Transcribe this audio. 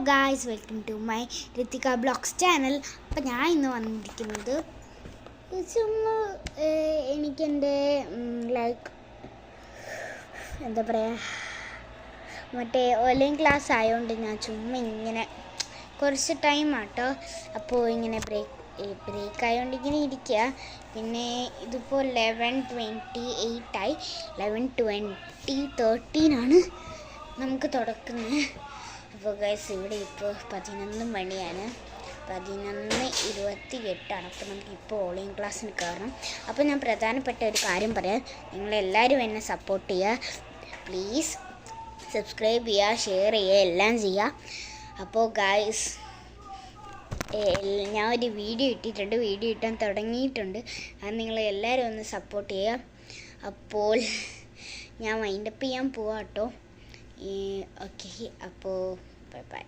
Guys, welcome to my Rithika blogs channel. അപ്പം ഞാൻ ഇന്ന് വന്നിരിക്കുന്നത് ചുമ്മാ എനിക്കെൻ്റെ എന്താ പറയുക, മറ്റേ ഓൺലൈൻ ക്ലാസ് ആയതുകൊണ്ട് ഞാൻ ചുമ്മാ ഇങ്ങനെ കുറച്ച് ടൈമാട്ടോ. അപ്പോൾ ഇങ്ങനെ ബ്രേക്ക് ആയതുകൊണ്ട് ഇങ്ങനെ ഇരിക്കുക. പിന്നെ ഇതിപ്പോൾ 11:28 11:13 നമുക്ക് തുടക്കുന്നത്. അപ്പോൾ ഗൈസ്, ഇവിടെ ഇപ്പോൾ 11 മണിയാണ്, 11:28. അപ്പോൾ നമുക്കിപ്പോൾ ഓൺലൈൻ ക്ലാസ്സിന് കയറണം. അപ്പോൾ ഞാൻ പ്രധാനപ്പെട്ട ഒരു കാര്യം പറയാം. നിങ്ങളെല്ലാവരും എന്നെ സപ്പോർട്ട് ചെയ്യുക. പ്ലീസ് സബ്സ്ക്രൈബ് ചെയ്യുക, ഷെയർ ചെയ്യുക, എല്ലാം ചെയ്യുക. അപ്പോൾ ഗൈസ്, ഞാൻ ഒരു വീഡിയോ ഇട്ടാൻ തുടങ്ങിയിട്ടുണ്ട്. അത് നിങ്ങളെല്ലാവരും ഒന്ന് സപ്പോർട്ട് ചെയ്യുക. അപ്പോൾ ഞാൻ വൈൻഡപ്പ് ചെയ്യാൻ പോവാം കേട്ടോ. ഓക്കെ, അപ്പോൾ ബൈ ബൈ.